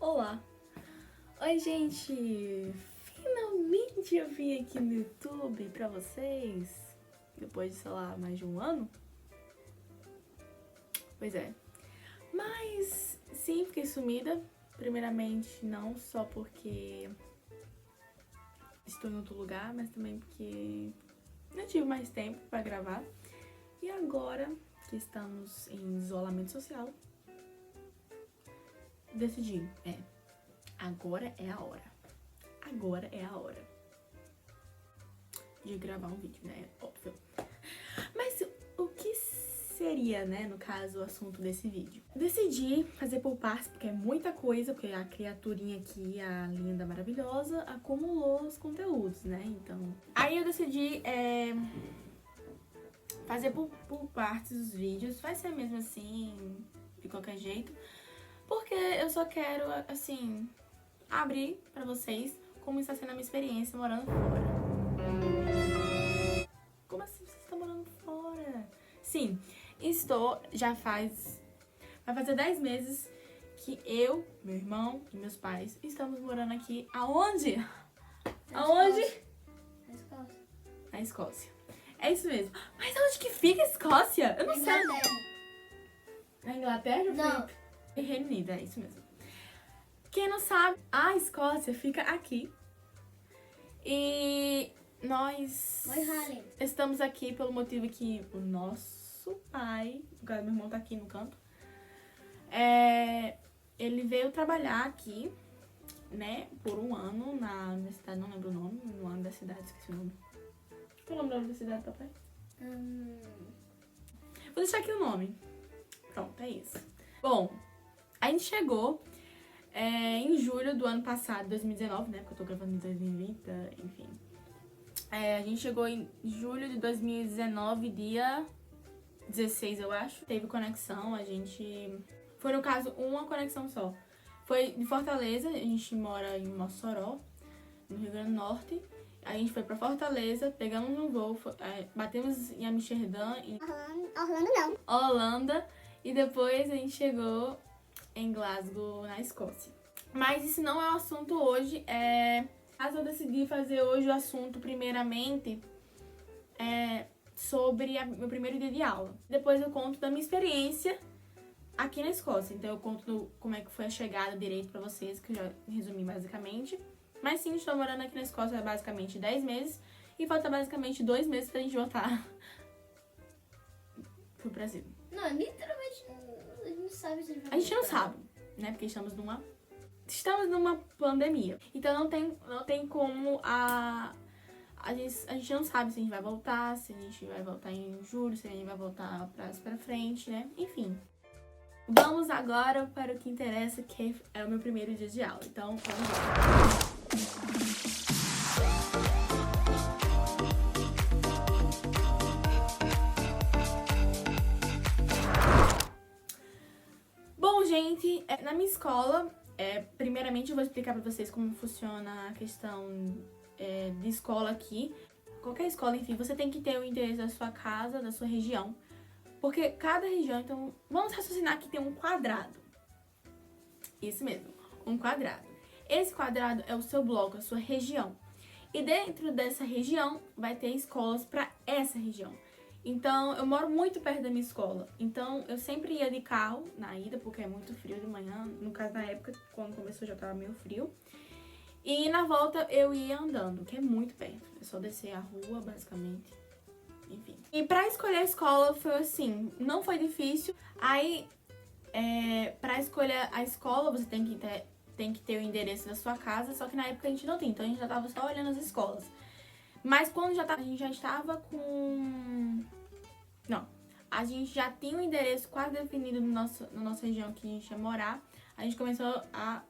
Olá! Oi, gente! Finalmente eu vim aqui no YouTube pra vocês, depois de, sei lá, mais de um ano. Pois é. Mas, sim, fiquei sumida. Primeiramente, não só porque estou em outro lugar, mas também porque não tive mais tempo pra gravar. E agora que estamos em isolamento social, decidi, agora é a hora. Agora é a hora de gravar um vídeo, né? Óbvio. Mas o que seria, né, no caso, o assunto desse vídeo? Decidi fazer por partes, porque é muita coisa, porque a criaturinha aqui, a linda maravilhosa, acumulou os conteúdos, né? Então, aí eu decidi fazer por partes os vídeos. Vai ser mesmo assim, de qualquer jeito, porque eu só quero, assim, abrir pra vocês como está sendo a minha experiência morando fora. Como assim você está morando fora? Sim, vai fazer 10 meses que eu, meu irmão e meus pais estamos morando aqui. Aonde? Aonde? Na Escócia. Na Escócia. É isso mesmo. Mas aonde que fica a Escócia? Eu não sei. Na Inglaterra, Não. Felipe? E Reino Unido, é isso mesmo. Quem não sabe, a Escócia fica aqui. E nós Oi, Harley. estamos aqui pelo motivo que o nosso pai, meu irmão tá aqui no canto, ele veio trabalhar aqui, né, por um ano na universidade, não lembro o nome, no ano da cidade, esqueci o nome. Qual é o nome da cidade, papai? Vou deixar aqui o nome. Pronto, é isso. Bom, a gente chegou em julho do ano passado, 2019, né, porque eu tô gravando em 2020, enfim. A gente chegou em julho de 2019, dia 16, eu acho. Teve conexão, a gente... Foi, no caso, uma conexão só. Foi de Fortaleza, a gente mora em Mossoró, no Rio Grande do Norte. A gente foi pra Fortaleza, pegamos um voo, batemos em Amsterdã, em Orlando não. Holanda, e depois a gente chegou em Glasgow, na Escócia. Mas isso não é o assunto hoje, Mas eu decidi fazer hoje o assunto, primeiramente, sobre meu primeiro dia de aula. Depois eu conto da minha experiência aqui na Escócia. Então eu conto como é que foi a chegada direito pra vocês, que eu já resumi basicamente. Mas sim, estou morando aqui na Escócia há basicamente 10 meses. E falta basicamente 2 meses pra gente voltar pro Brasil. Não, literalmente a gente não sabe se A gente não sabe, né? Porque estamos numa pandemia. Então não tem como a gente não sabe se a gente vai voltar, se a gente vai voltar em julho, se a gente vai voltar pra frente, né? Enfim. Vamos agora para o que interessa, que é o meu primeiro dia de aula. Então, vamos lá. Bom, gente, na minha escola, primeiramente eu vou explicar pra vocês como funciona a questão de escola aqui. Qualquer escola, enfim, você tem que ter o endereço da sua casa, da sua região. Porque cada região, então, vamos raciocinar que tem um quadrado. Isso mesmo, um quadrado. Esse quadrado é o seu bloco, a sua região. E dentro dessa região vai ter escolas para essa região. Então, eu moro muito perto da minha escola. Então, eu sempre ia de carro na ida, porque é muito frio de manhã. No caso, na época, quando começou, já tava meio frio. E na volta, eu ia andando, que é muito perto. É só descer a rua, basicamente. Enfim. E pra escolher a escola foi assim, não foi difícil. Aí, pra escolher a escola, você tem que ter o endereço da sua casa, só que na época a gente não tinha, então a gente já tava só olhando as escolas. Mas quando a gente já estava com... Não, a gente já tinha o endereço quase definido na nossa região que a gente ia morar, a gente começou a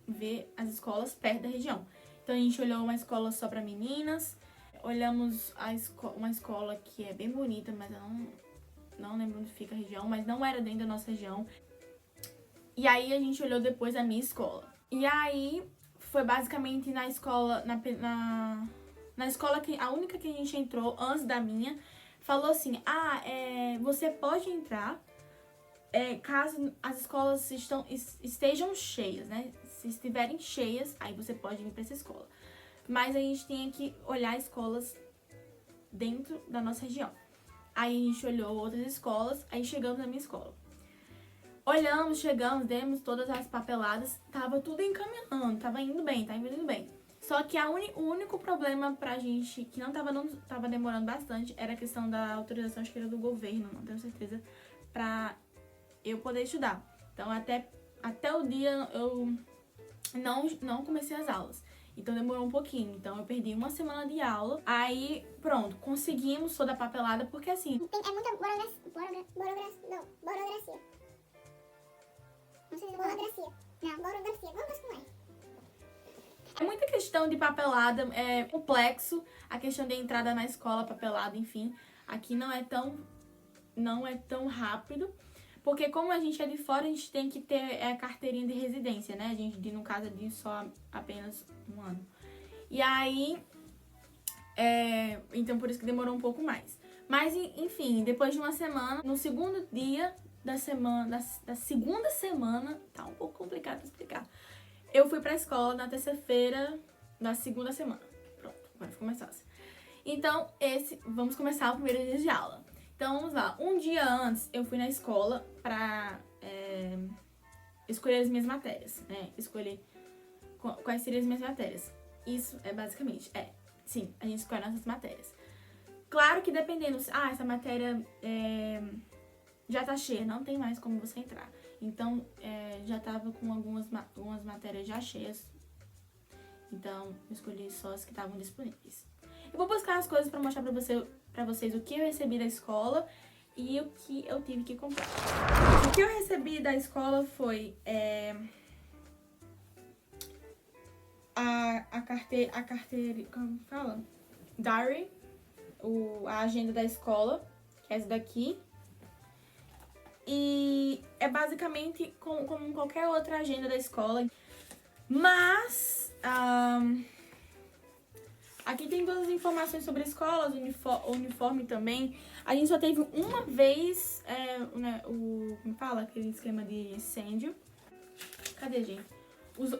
ver as escolas perto da região. Então a gente olhou uma escola só pra meninas, olhamos uma escola que é bem bonita, mas eu não lembro onde fica a região, mas não era dentro da nossa região. E aí a gente olhou depois a minha escola. E aí foi basicamente na escola, na escola que a única que a gente entrou antes da minha, falou assim: você pode entrar, caso as escolas estejam cheias, né? Se estiverem cheias, aí você pode vir para essa escola. Mas a gente tem que olhar escolas dentro da nossa região. Aí a gente olhou outras escolas, aí chegamos na minha escola. Olhamos, chegamos, demos todas as papeladas, tava tudo encaminhando, tava indo bem, tá indo bem. Só que o único problema pra gente, que não tava demorando bastante, era a questão da autorização, acho que era do governo, não tenho certeza, pra eu poder estudar. Então até o dia eu não comecei as aulas. Então demorou um pouquinho. Então eu perdi uma semana de aula. Aí, pronto, conseguimos toda a papelada, porque assim... É muita burocracia. Não sei se é burocracia. Não, burocracia. Vamos ver como é. É muita questão de papelada, é complexo. A questão de entrada na escola, papelada, enfim. Aqui não é tão rápido. Porque como a gente é de fora, a gente tem que ter a carteirinha de residência, né? A gente, no caso, de só apenas um ano. E aí, então por isso que demorou um pouco mais. Mas, enfim, depois de uma semana, no segundo dia da segunda semana, tá um pouco complicado de explicar. Eu fui pra escola na terça-feira da segunda semana. Pronto, agora ficou mais fácil. Então, vamos começar o primeiro dia de aula. Então, vamos lá. Um dia antes, eu fui na escola pra escolher as minhas matérias, né? Escolher quais seriam as minhas matérias. Isso é basicamente, sim, a gente escolhe nossas matérias. Claro que dependendo, essa matéria já tá cheia, não tem mais como você entrar. Então, já tava com algumas matérias já cheias. Então, eu escolhi só as que estavam disponíveis. Eu vou buscar as coisas pra mostrar pra vocês o que eu recebi da escola e o que eu tive que comprar. O que eu recebi da escola foi a carteira, como fala? Diary, a agenda da escola, que é essa daqui. E é basicamente como qualquer outra agenda da escola. Mas aqui tem todas as informações sobre a escola, o uniforme também. A gente só teve uma vez como fala? Aquele esquema de incêndio. Cadê, gente?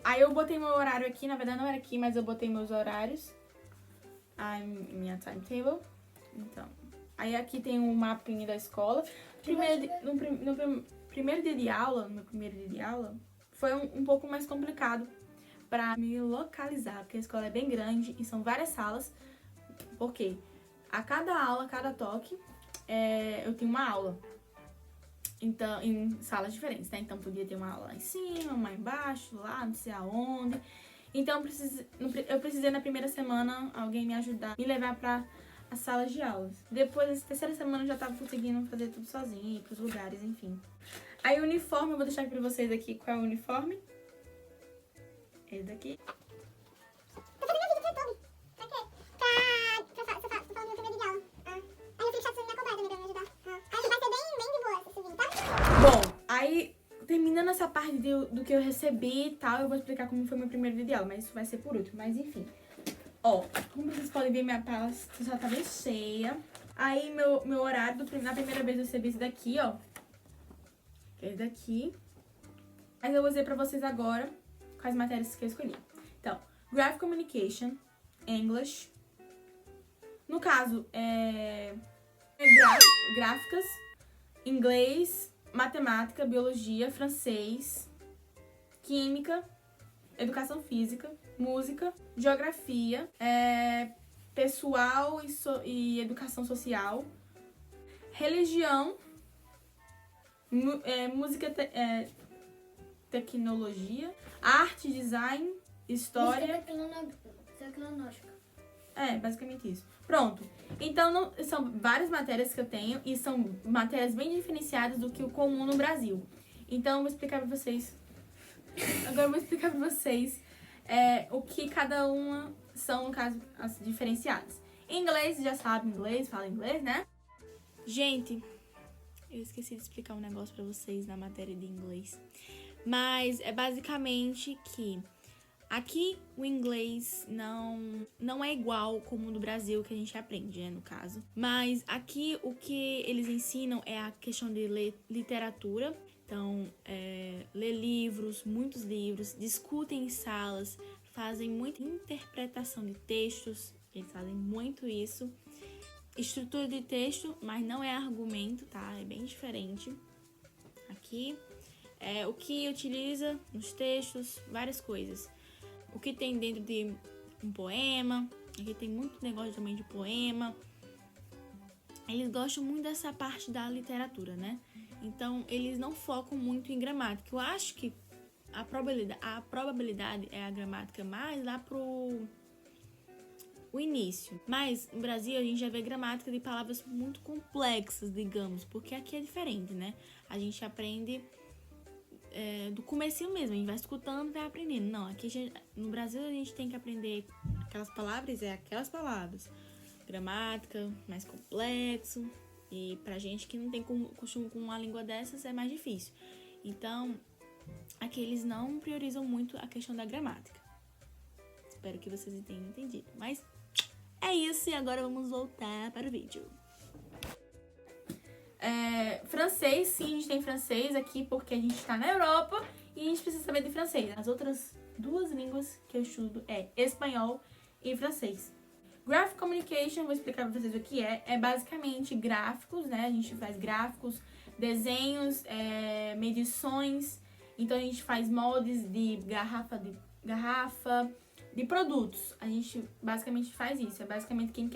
Aí eu botei meu horário aqui, na verdade não era aqui, mas eu botei meus horários. Minha timetable. Então, aí aqui tem um mapinha da escola. No primeiro dia de aula, foi um pouco mais complicado pra me localizar, porque a escola é bem grande e são várias salas. Porque a cada aula, a cada toque, eu tinha uma aula. Então, em salas diferentes, né? Então podia ter uma aula lá em cima, uma embaixo, lá, não sei aonde. Então eu precisei na primeira semana alguém me ajudar, me levar pra as salas de aulas. Depois, na terceira semana, eu já tava conseguindo fazer tudo sozinha, ir pros lugares, enfim. Aí o uniforme, eu vou deixar aqui pra vocês aqui qual é o uniforme. Esse daqui. Tô fazendo vídeo pro YouTube. Pra quê? Tô falando no primeiro dia de aula. Aí eu fico chateada na conversa, né, pra me ajudar. Aí vai ser bem de boa esse vídeo, tá? Bom, aí terminando essa parte do que eu recebi e tal, eu vou explicar como foi meu primeiro dia de aula, mas isso vai ser por último, mas enfim. Ó, como vocês podem ver, minha pasta já tá bem cheia. Aí, meu horário, na primeira vez eu recebi esse daqui, ó. Esse daqui. Mas eu vou dizer pra vocês agora quais matérias que eu escolhi. Então, Graphic Communication, English. No caso, gráficas, inglês, matemática, biologia, francês, química, educação física, música, geografia, pessoal e educação social, religião, música, tecnologia, arte, design, história. Tecnológica. Basicamente isso. Pronto. Então, são várias matérias que eu tenho e são matérias bem diferenciadas do que o comum no Brasil. Então, eu vou explicar pra vocês. Agora eu vou explicar pra vocês o que cada uma são, no caso, as diferenciadas. Em inglês, já sabe inglês, fala inglês, né? Gente, eu esqueci de explicar um negócio pra vocês na matéria de inglês. Mas é basicamente que Aqui o inglês não é igual como no Brasil que a gente aprende, né, no caso. Mas aqui o que eles ensinam é a questão de literatura. Então, ler livros, muitos livros, discutem em salas, fazem muita interpretação de textos, eles fazem muito isso. Estrutura de texto, mas não é argumento, tá? É bem diferente. Aqui, o que utiliza nos textos, várias coisas. O que tem dentro de um poema, aqui tem muito negócio também de poema. Eles gostam muito dessa parte da literatura, né? Então, eles não focam muito em gramática. Eu acho que a probabilidade é a gramática mais lá pro o início. Mas no Brasil a gente já vê gramática de palavras muito complexas, digamos, porque aqui é diferente, né? A gente aprende do comecinho mesmo, a gente vai escutando e vai aprendendo. Não, aqui no Brasil a gente tem que aprender aquelas palavras. Gramática, mais complexo. E pra gente que não tem costume com uma língua dessas é mais difícil. Então, aqui eles não priorizam muito a questão da gramática. Espero que vocês tenham entendido. Mas é isso e agora vamos voltar para o vídeo. Francês, sim, a gente tem francês aqui porque a gente está na Europa e a gente precisa saber de francês. As outras duas línguas que eu estudo é espanhol e francês. Graphic Communication, vou explicar para vocês o que é. É basicamente gráficos, né? A gente faz gráficos, desenhos, medições. Então a gente faz moldes de garrafa, de produtos. A gente basicamente faz isso. É basicamente quem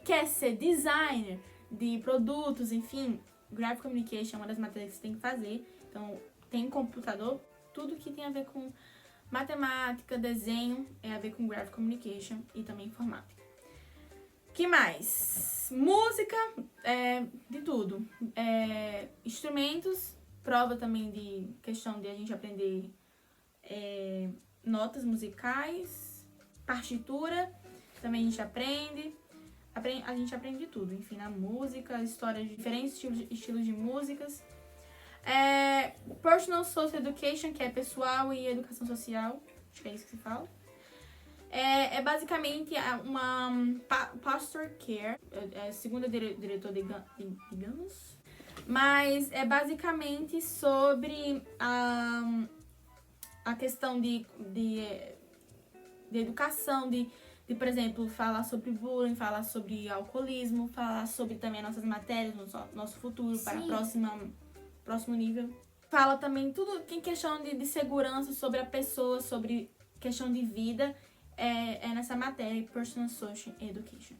quer ser designer de produtos, enfim, Graphic Communication é uma das matérias que você tem que fazer. Então, tem computador, tudo que tem a ver com matemática, desenho, é a ver com Graphic Communication e também informática. Que mais? Música, de tudo. Instrumentos, prova também de questão de a gente aprender notas musicais, partitura, também a gente aprende de tudo, enfim, na música, história de diferentes estilos de músicas. Personal Social Education, que é pessoal e educação social, acho que é isso que se fala. É basicamente uma pastor care, segunda diretor, digamos, mas é basicamente sobre a questão de educação, de, por exemplo, falar sobre bullying, falar sobre alcoolismo, falar sobre também nossas matérias, nosso futuro. Sim. Para próximo nível. Fala também tudo em questão de segurança sobre a pessoa, sobre questão de vida, nessa matéria, Personal Social Education.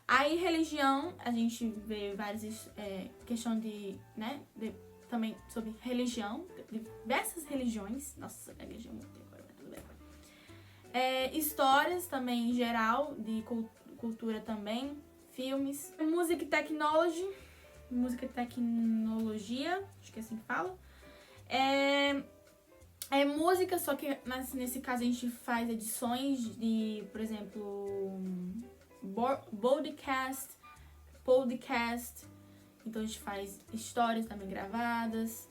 Aí, religião, a gente vê várias questão também sobre religião, diversas religiões. Nossa, a religião muito agora, mas tudo bem. Histórias também, em geral, de cultura também, filmes. Music Technology, tecnologia, acho que é assim que fala. Música, só que nesse caso a gente faz edições de, por exemplo, podcast. Então a gente faz histórias também gravadas,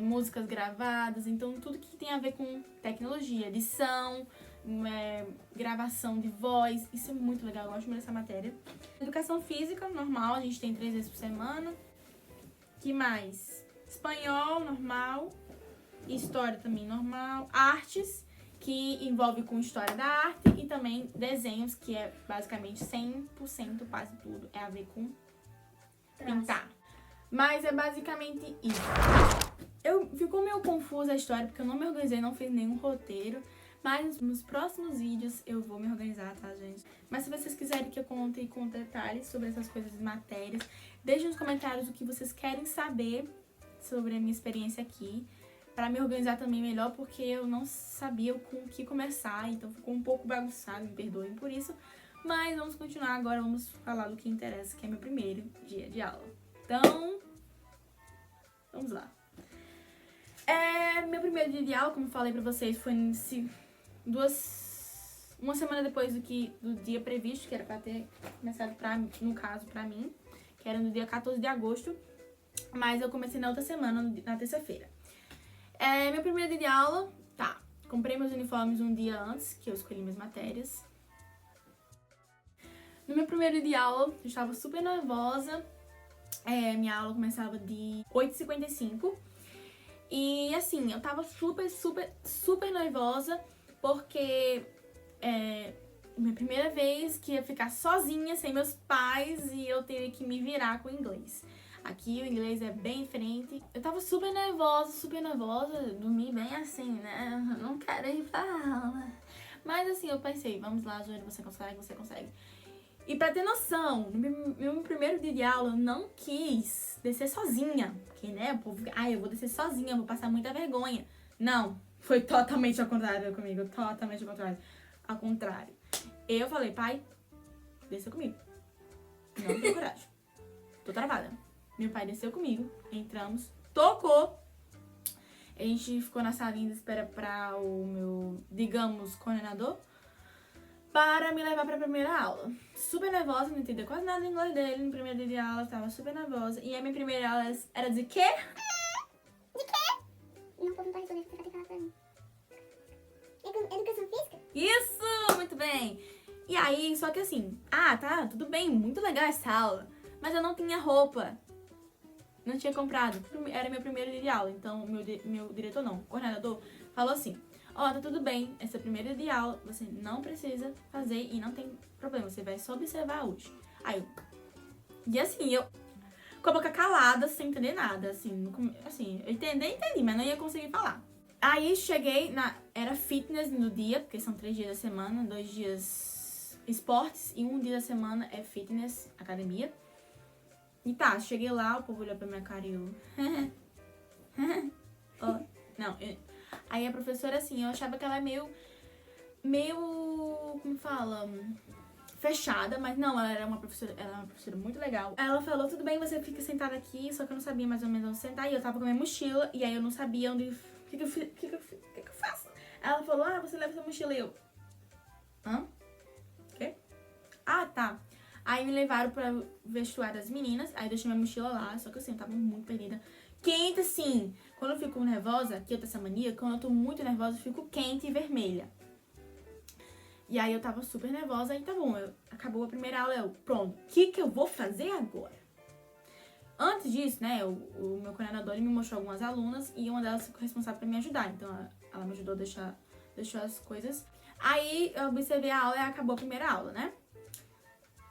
músicas gravadas, então tudo que tem a ver com tecnologia, edição, gravação de voz, isso é muito legal, eu gosto muito dessa matéria. Educação física, normal, a gente tem 3 vezes por semana. Que mais? Espanhol, normal. História também normal. Artes, que envolve com história da arte. E também desenhos, que é basicamente 100%, quase tudo, é a ver com pintar. Mas é basicamente isso. Ficou meio confusa a história, porque eu não me organizei, não fiz nenhum roteiro. Mas nos próximos vídeos eu vou me organizar, tá, gente? Mas se vocês quiserem que eu conte com detalhes sobre essas coisas de matérias, deixem nos comentários o que vocês querem saber sobre a minha experiência aqui, para me organizar também melhor, porque eu não sabia com o que começar, então ficou um pouco bagunçado, me perdoem por isso. Mas vamos continuar agora, vamos falar do que interessa, que é meu primeiro dia de aula. Então, vamos lá. Meu primeiro dia de aula, como eu falei pra vocês, foi uma semana depois do dia previsto, que era pra ter começado, no caso, pra mim, que era no dia 14 de agosto, mas eu comecei na outra semana, na terça-feira. Meu primeiro dia de aula, Tá, comprei meus uniformes um dia antes, que eu escolhi minhas matérias. No meu primeiro dia de aula, eu estava super nervosa. Minha aula começava de 8h55. E assim, eu tava super nervosa, porque minha primeira vez que ia ficar sozinha, sem meus pais, e eu teria que me virar com o inglês. Aqui o inglês é bem diferente. Eu tava super nervosa, dormi bem assim, né? Eu não quero ir pra aula. Mas assim, eu pensei, vamos lá, Júlia, você consegue. E pra ter noção, no meu primeiro dia de aula, eu não quis descer sozinha. Porque, né, o povo fica, eu vou descer sozinha, vou passar muita vergonha. Não, foi totalmente ao contrário comigo, totalmente ao contrário. Ao contrário. Eu falei, pai, desça comigo. Não tenho coragem. Tô travada. Meu pai desceu comigo, entramos, tocou. A gente ficou na salinha de espera pra o meu, digamos, coordenador, para me levar pra primeira aula. Super nervosa, não entendia quase nada em inglês dele. No primeiro dia de aula, tava super nervosa. E a minha primeira aula era de quê? De quê? Não, o povo não tá respondendo, você vai ter que falar pra mim. Educação física? Isso! Muito bem! E aí, só que assim, tá, tudo bem, muito legal essa aula. Mas eu não tinha roupa. Não tinha comprado. Era meu primeiro dia de aula. Então, meu diretor não, o coordenador, falou assim: tá tudo bem, esse é o primeiro dia de aula, você não precisa fazer e não tem problema, você vai só observar hoje. E assim, eu com a boca calada, sem entender nada, assim, eu entendi, mas não ia conseguir falar. Aí cheguei era fitness no dia, porque são 3 dias da semana, 2 dias esportes e 1 dia da semana é fitness, academia. E tá, cheguei lá, o povo olhou pra minha cara e eu... Aí a professora, assim, eu achava que ela é meio, como fala, fechada, mas não, ela é uma professora muito legal. Ela falou, tudo bem, você fica sentada aqui, só que eu não sabia mais ou menos onde sentar, e eu tava com a minha mochila, e aí eu não sabia onde, o que eu faço? Ela falou, você leva sua mochila, e eu, quê? Tá. Aí me levaram pra vestuário das meninas, aí deixei minha mochila lá, só que assim, eu tava muito perdida. Quente, assim, quando eu fico nervosa, que eu tenho essa mania, quando eu tô muito nervosa, eu fico quente e vermelha. E aí eu tava super nervosa, e tá bom, acabou a primeira aula, pronto, o que eu vou fazer agora? Antes disso, né, o meu coordenador ele me mostrou algumas alunas, e uma delas ficou responsável pra me ajudar, então ela me ajudou a deixar as coisas. Aí eu observei a aula e acabou a primeira aula, né?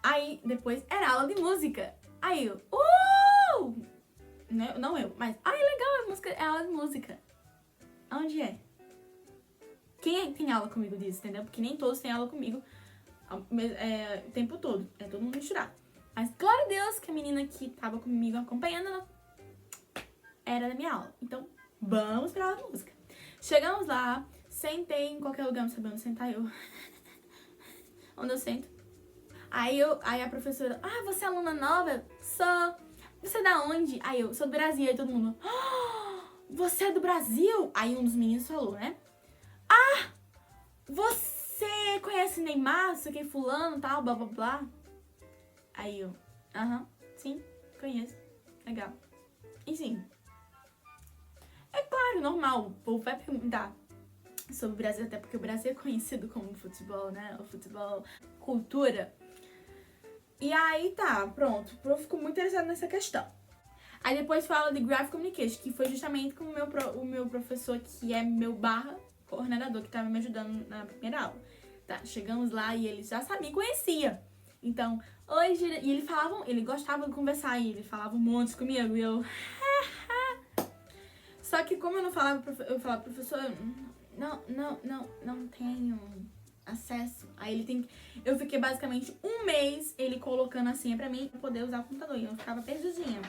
Aí, depois, era aula de música. Aí eu, não eu, mas, legal, é aula de música. Onde é? Quem tem aula comigo disso, entendeu? Porque nem todos têm aula comigo o tempo todo. É todo mundo misturado. Mas, glória a Deus, que a menina que tava comigo acompanhando, ela era da minha aula. Então, vamos pra aula de música. Chegamos lá, sentei em qualquer lugar, não sabia onde sentar, eu... Onde eu sento? Aí a professora, você é aluna nova? Sou. Você é da onde? Aí eu, sou do Brasil. Aí todo mundo, você é do Brasil? Aí um dos meninos falou, né? Você conhece Neymar? Isso aqui, fulano, tal, blá, blá, blá. Aí eu, sim, conheço. Legal. Enfim. É claro, normal, o povo vai perguntar sobre o Brasil, até porque o Brasil é conhecido como futebol, né? O futebol, cultura. E aí tá, pronto, o prof ficou muito interessado nessa questão. Aí depois fala de Graphic Communication, que foi justamente com o meu professor, que é meu coordenador, que tava me ajudando na primeira aula. Tá, chegamos lá e ele já sabia, conhecia. Então, oi, Gira. E ele gostava de conversar, e ele falava um monte comigo, e eu... Só que como eu falava, professor, não tenho acesso. Aí eu fiquei basicamente 1 mês ele colocando a senha pra mim pra poder usar o computador. E eu ficava perdidinha.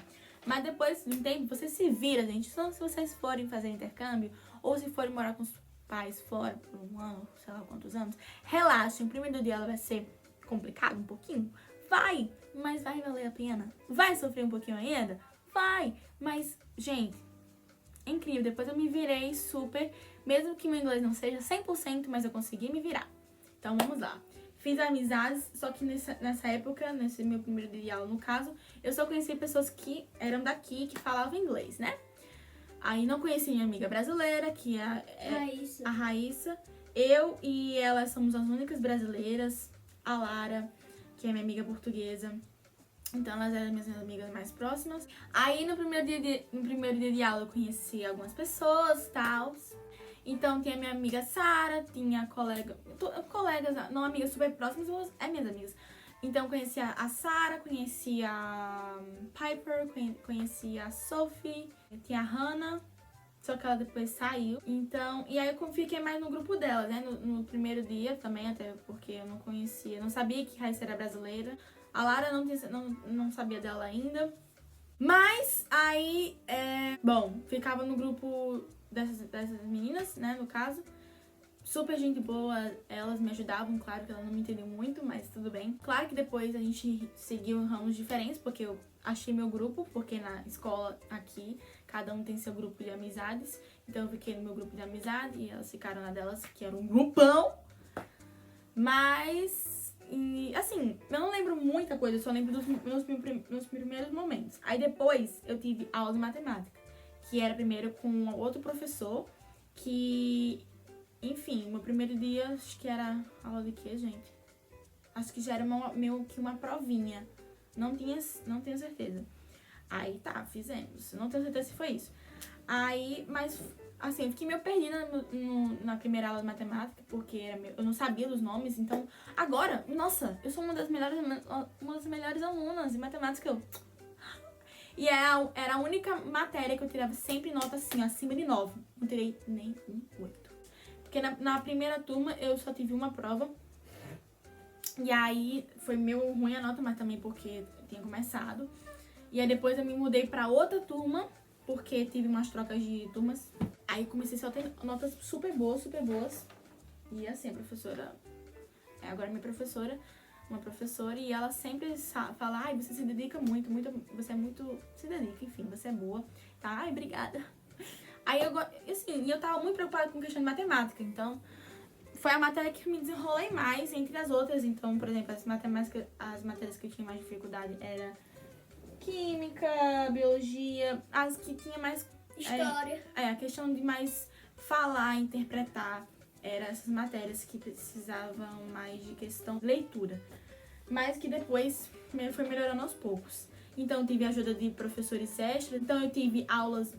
Mas depois, no tempo, você se vira, gente. Só se vocês forem fazer intercâmbio ou se forem morar com os pais fora por 1 ano, sei lá quantos anos, relaxem. O primeiro dia ela vai ser complicado um pouquinho. Vai, mas vai valer a pena. Vai sofrer um pouquinho ainda? Vai. Mas, gente, é incrível. Depois eu me virei super, mesmo que meu inglês não seja 100%, mas eu consegui me virar. Então, vamos lá. Fiz amizades, só que nessa época, nesse meu primeiro dia de aula, no caso, eu só conheci pessoas que eram daqui, que falavam inglês, né? Aí não conheci minha amiga brasileira, que Raíssa. a Raíssa. Eu e ela somos as únicas brasileiras. A Lara, que é minha amiga portuguesa. Então elas eram minhas amigas mais próximas. Aí no primeiro dia de aula eu conheci algumas pessoas e tal. Então tinha minha amiga Sara, tinha colegas, não amigas super próximas, mas minhas amigas. Então conheci a Sara, conheci a Piper, conheci a Sophie, tinha a Hannah, só que ela depois saiu. Então, e aí eu fiquei mais no grupo dela, né? No primeiro dia também, até porque eu não conhecia, não sabia que Raíssa era brasileira. A Lara não sabia dela ainda. Mas aí, bom, ficava no grupo dessas meninas, né, no caso. Super gente boa, elas me ajudavam, claro que ela não me entendeu muito, mas tudo bem. Claro que depois a gente seguiu em ramos diferentes, porque eu achei meu grupo, porque na escola aqui, cada um tem seu grupo de amizades. Então eu fiquei no meu grupo de amizade e elas ficaram na delas, que era um grupão. Mas, assim, eu não lembro muita coisa, eu só lembro dos meus primeiros momentos. Aí depois eu tive aula de matemática, que era primeiro com outro professor, que... Enfim, meu primeiro dia, acho que era aula de quê, gente? Acho que já era meio que uma provinha. Não tenho certeza. Aí tá, fizemos. Não tenho certeza se foi isso. Aí, mas assim, eu fiquei meio perdida na primeira aula de matemática, porque eu não sabia dos nomes. Então, agora, nossa, eu sou uma das melhores alunas de matemática. E era a única matéria que eu tirava sempre nota assim, acima de 9. Não tirei nem um 8. Porque na primeira turma eu só tive uma prova. E aí foi meio ruim a nota, mas também porque eu tinha começado. E aí depois eu me mudei pra outra turma, porque tive umas trocas de turmas. Aí comecei só a ter notas super boas, super boas. E assim, a professora... agora minha professora, uma professora, e ela sempre fala, ai, você se dedica muito, você é muito... Se dedica, enfim, você é boa. Tá? Ai, obrigada. Aí eu tava muito preocupada com questão de matemática, então foi a matéria que eu me desenrolei mais entre as outras. Então, por exemplo, as matérias que eu tinha mais dificuldade era química, biologia, as que tinha mais... História. A questão de mais falar, interpretar, eram essas matérias que precisavam mais de questão de leitura. Mas que depois foi melhorando aos poucos. Então, eu tive ajuda de professores extras. Então, eu tive aulas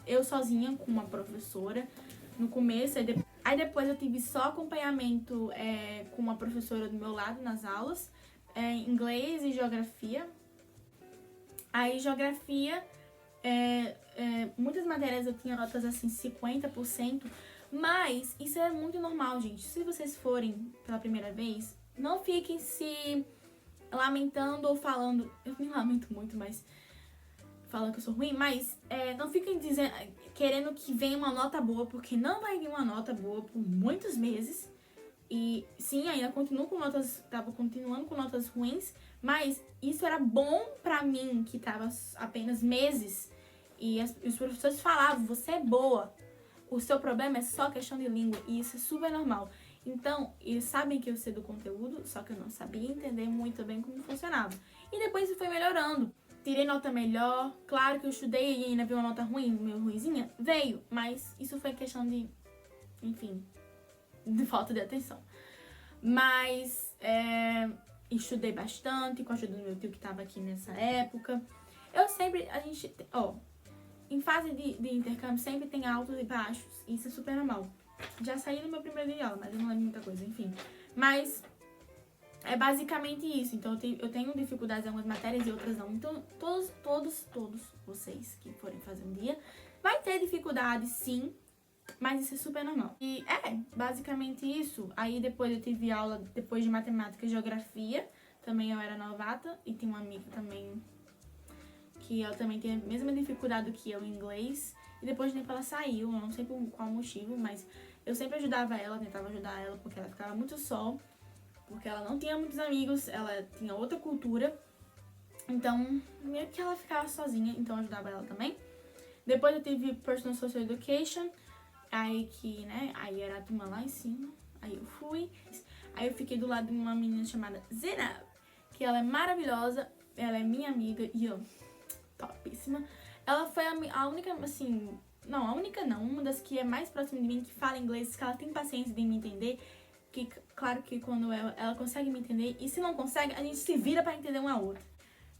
eu sozinha com uma professora no começo. Aí depois eu tive só acompanhamento com uma professora do meu lado nas aulas. Inglês e geografia. Aí, geografia, muitas matérias eu tinha notas assim, 50%. Mas isso é muito normal, gente. Se vocês forem pela primeira vez, não fiquem se... lamentando ou falando, eu me lamento muito, mas falando que eu sou ruim, mas não fiquem querendo que venha uma nota boa, porque não vai vir uma nota boa por muitos meses. E sim, ainda tava continuando com notas ruins, mas isso era bom pra mim, que tava apenas meses. E os professores falavam, você é boa, o seu problema é só questão de língua, e isso é super normal. Então, eles sabem que eu sei do conteúdo, só que eu não sabia entender muito bem como funcionava. E depois isso foi melhorando. Tirei nota melhor, claro que eu estudei e ainda vi uma nota ruim, meio ruinzinha, veio. Mas isso foi questão de, enfim, de falta de atenção. Mas, estudei bastante com a ajuda do meu tio que estava aqui nessa época. Em fase de intercâmbio sempre tem altos e baixos, isso é super normal. Já saí no meu primeiro dia de aula, mas eu não lembro muita coisa, enfim. Mas é basicamente isso. Então eu tenho dificuldades em algumas matérias e outras não. Então todos vocês que forem fazer um dia vai ter dificuldade, sim, mas isso é super normal. E basicamente isso. Aí depois eu tive aula depois de matemática e geografia. Também eu era novata e tem uma amiga também que ela também tem a mesma dificuldade que eu em inglês. E depois de tempo ela saiu, eu não sei por qual motivo, mas eu sempre ajudava ela, tentava ajudar ela, porque ela ficava muito só, porque ela não tinha muitos amigos, ela tinha outra cultura. Então, meio que ela ficava sozinha, então eu ajudava ela também. Depois eu tive Personal Social Education, aí era a turma lá em cima, aí eu fui. Aí eu fiquei do lado de uma menina chamada Zena, que ela é maravilhosa, ela é minha amiga e topíssima. Ela foi a única, assim... Não, a única não. Uma das que é mais próxima de mim, que fala inglês, que ela tem paciência de me entender. Que, claro que quando ela consegue me entender. E se não consegue, a gente se vira pra entender uma outra.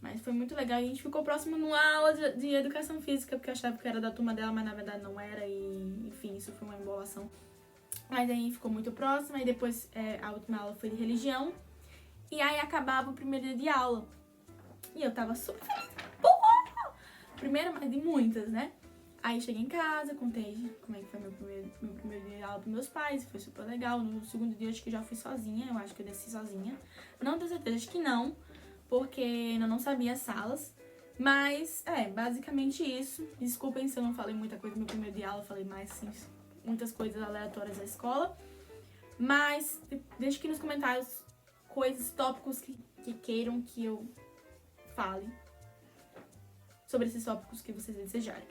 Mas foi muito legal. A gente ficou próximo numa aula de educação física, porque eu achava que era da turma dela, mas na verdade não era. E, enfim, isso foi uma embolação. Mas aí ficou muito próxima. E depois a última aula foi de religião. E aí acabava o primeiro dia de aula. E eu tava super feliz. Primeiro, mas de muitas, né? Aí cheguei em casa, contei como é que foi meu primeiro dia de aula pros meus pais. Foi super legal. No segundo dia, acho que já fui sozinha. Eu acho que eu desci sozinha. Não tenho certeza, acho que não. Porque eu não sabia as salas. Mas, basicamente isso. Desculpem se eu não falei muita coisa no meu primeiro dia de aula. Eu falei mais, sim, muitas coisas aleatórias da escola. Mas, deixe aqui nos comentários coisas, tópicos que queiram que eu fale sobre esses tópicos que vocês desejarem.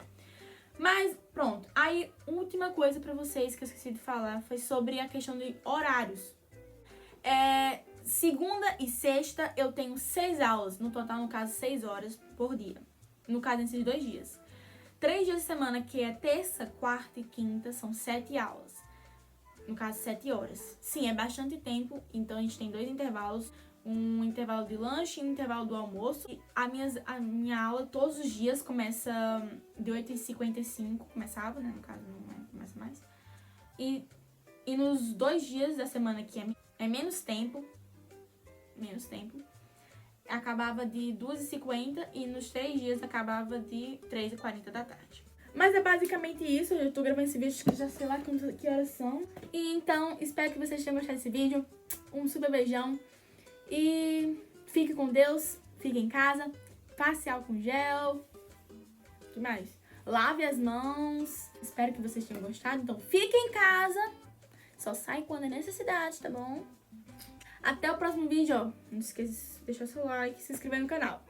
Mas, pronto. Aí, última coisa pra vocês que eu esqueci de falar foi sobre a questão de horários. Segunda e sexta eu tenho 6 aulas. No total, no caso, 6 horas por dia. No caso, nesses 2 dias. 3 dias de semana, que é terça, quarta e quinta, são 7 aulas. No caso, 7 horas. Sim, é bastante tempo. Então, a gente tem 2 intervalos. Um intervalo de lanche e um intervalo do almoço. E a minha aula todos os dias começa de 8h55. Começava, né? No caso, não começa mais. E nos 2 dias da semana que é menos tempo, acabava de 2h50 e nos 3 dias acabava de 3h40 da tarde. Mas é basicamente isso. Eu tô gravando esse vídeo que já sei lá que horas são. E então, espero que vocês tenham gostado desse vídeo. Um super beijão. E fique com Deus, fique em casa, passe álcool gel. O que mais? Lave as mãos. Espero que vocês tenham gostado. Então, fique em casa. Só sai quando é necessidade, tá bom? Até o próximo vídeo, ó. Não esqueça de deixar seu like, se inscrever no canal.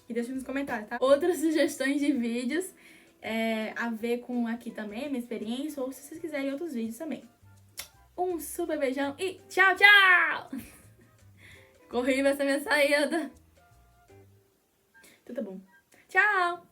E deixa nos comentários, tá? Outras sugestões de vídeos a ver com aqui também, minha experiência. Ou se vocês quiserem outros vídeos também. Um super beijão e tchau, tchau! Corri essa minha saída. Então tá bom. Tchau!